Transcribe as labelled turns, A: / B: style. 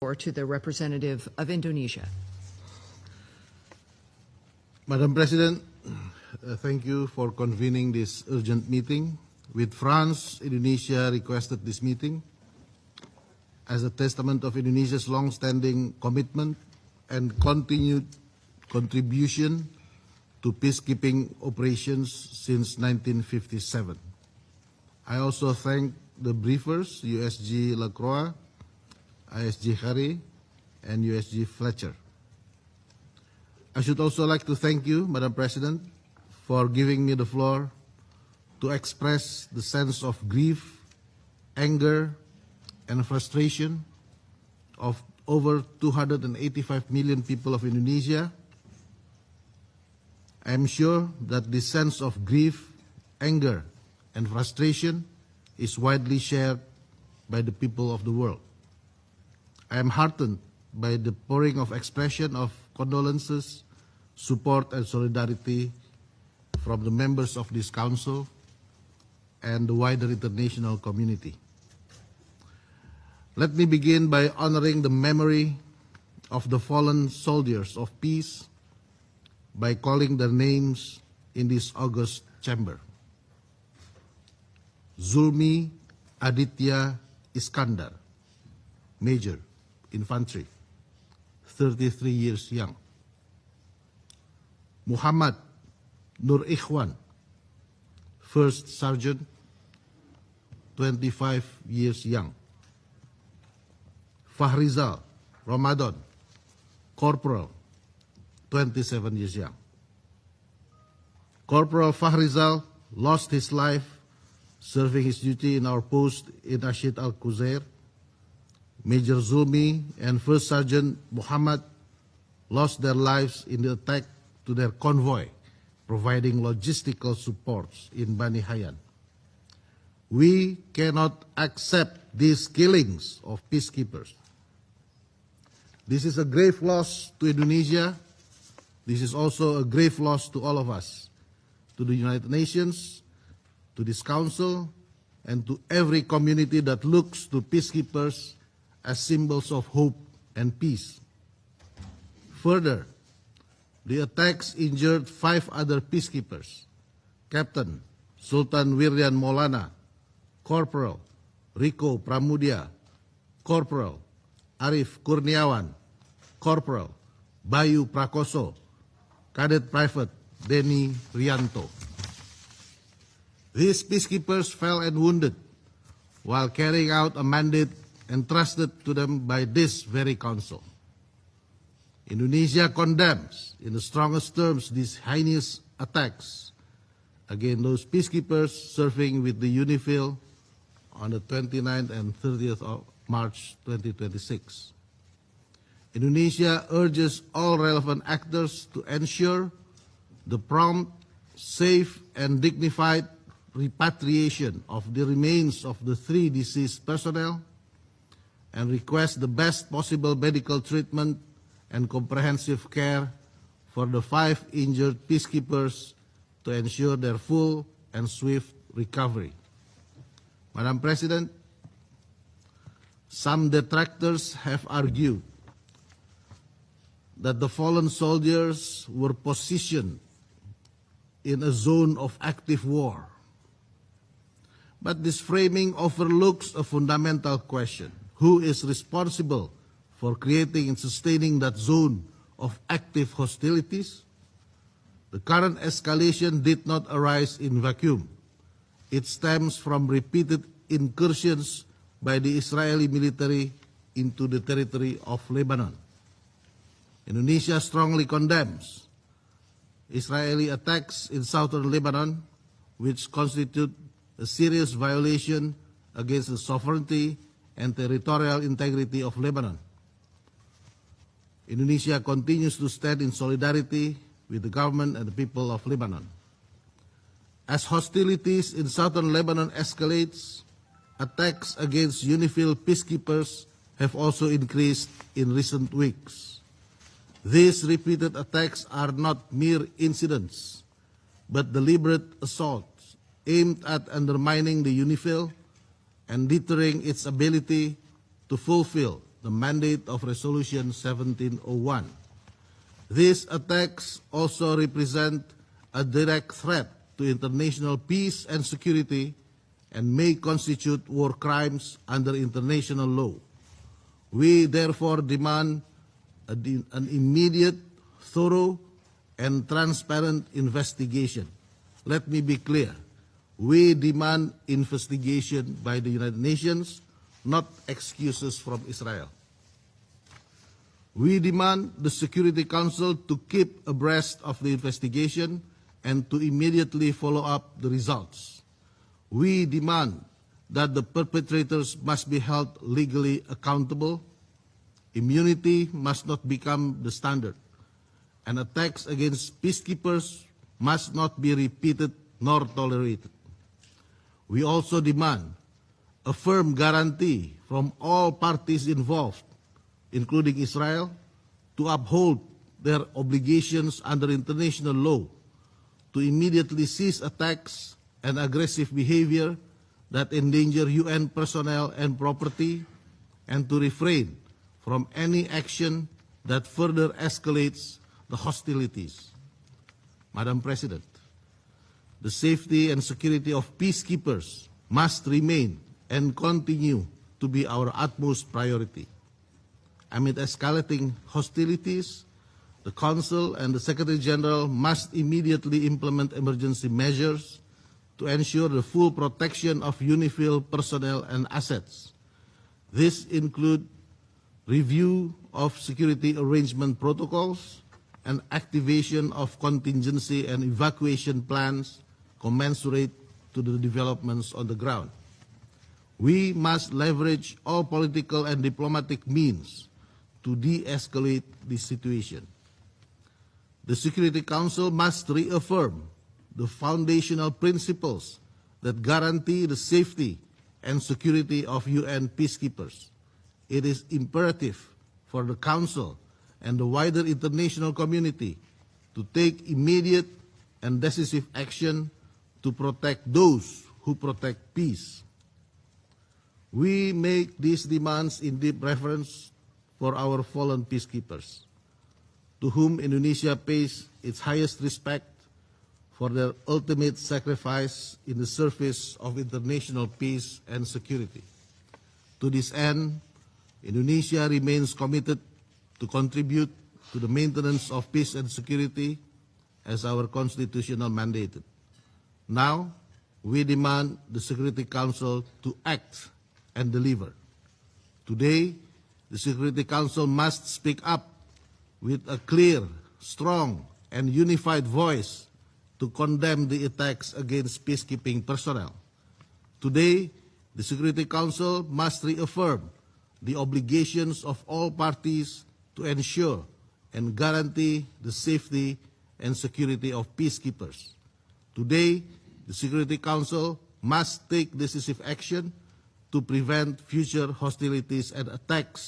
A: Or to the representative of Indonesia.
B: Madam President, thank you for convening this urgent meeting. With France, Indonesia requested this meeting as a testament of Indonesia's long-standing commitment and continued contribution to peacekeeping operations since 1957. I also thank the briefers, USG Lacroix, ISG Harry, and USG Fletcher. I should also like to thank you, Madam President, for giving me the floor to express the sense of grief, anger, and frustration of over 285 million people of Indonesia. I am sure that this sense of grief, anger, and frustration is widely shared by the people of the world. I am heartened by the pouring of expression of condolences, support, and solidarity from the members of this Council and the wider international community. Let me begin by honoring the memory of the fallen soldiers of peace by calling their names in this august chamber. Zulmi Aditya Iskandar, Major, Infantry, 33 years young. Muhammad Nur Ikhwan, First Sergeant, 25 years young. Fahrizal Ramadan, Corporal, 27 years young. Corporal Fahrizal lost his life serving his duty in our post in Ashid Al-Quzair. Major Zulmi and First Sergeant Muhammad lost their lives in the attack to their convoy, providing logistical supports in Bani Hayan. We cannot accept these killings of peacekeepers. This is a grave loss to Indonesia. This is also a grave loss to all of us, to the United Nations, to this Council, and to every community that looks to peacekeepers as symbols of hope and peace. Further, the attacks injured 5 other peacekeepers: Captain Sultan Wiryan Maulana, Corporal Riko Pramudia, Corporal Arif Kurniawan, Corporal Bayu Prakoso, Cadet Private Denny Rianto. These peacekeepers fell and wounded while carrying out a mandate entrusted to them by this very Council. Indonesia condemns in the strongest terms these heinous attacks against those peacekeepers serving with the UNIFIL on the 29th and 30th of March 2026. Indonesia urges all relevant actors to ensure the prompt, safe, and dignified repatriation of the remains of the 3 deceased personnel and request the best possible medical treatment and comprehensive care for the 5 injured peacekeepers to ensure their full and swift recovery. Madam President, some detractors have argued that the fallen soldiers were positioned in a zone of active war. But this framing overlooks a fundamental question: who is responsible for creating and sustaining that zone of active hostilities? The current escalation did not arise in vacuum. It stems from repeated incursions by the Israeli military into the territory of Lebanon. Indonesia strongly condemns Israeli attacks in southern Lebanon, which constitute a serious violation against the sovereignty and territorial integrity of Lebanon. Indonesia continues to stand in solidarity with the government and the people of Lebanon. As hostilities in southern Lebanon escalates, attacks against UNIFIL peacekeepers have also increased in recent weeks. These repeated attacks are not mere incidents, but deliberate assaults aimed at undermining the UNIFIL and deterring its ability to fulfill the mandate of Resolution 1701. These attacks also represent a direct threat to international peace and security and may constitute war crimes under international law. We therefore demand an immediate, thorough, and transparent investigation. Let me be clear. We demand investigation by the United Nations, not excuses from Israel. We demand the Security Council to keep abreast of the investigation and to immediately follow up the results. We demand that the perpetrators must be held legally accountable. Immunity must not become the standard, and attacks against peacekeepers must not be repeated nor tolerated. We also demand a firm guarantee from all parties involved, including Israel, to uphold their obligations under international law, to immediately cease attacks and aggressive behavior that endanger UN personnel and property, and to refrain from any action that further escalates the hostilities. Madam President, the safety and security of peacekeepers must remain and continue to be our utmost priority. Amid escalating hostilities, the Council and the Secretary General must immediately implement emergency measures to ensure the full protection of UNIFIL personnel and assets. This includes review of security arrangement protocols and activation of contingency and evacuation plans commensurate to the developments on the ground. We must leverage all political and diplomatic means to de-escalate this situation. The Security Council must reaffirm the foundational principles that guarantee the safety and security of UN peacekeepers. It is imperative for the Council and the wider international community to take immediate and decisive action to protect those who protect peace. We make these demands in deep reverence for our fallen peacekeepers, to whom Indonesia pays its highest respect for their ultimate sacrifice in the service of international peace and security. To this end, Indonesia remains committed to contribute to the maintenance of peace and security as our constitutional mandated. Now, we demand the Security Council to act and deliver. Today, the Security Council must speak up with a clear, strong, and unified voice to condemn the attacks against peacekeeping personnel. Today, the Security Council must reaffirm the obligations of all parties to ensure and guarantee the safety and security of peacekeepers. Today, the Security Council must take decisive action to prevent future hostilities and attacks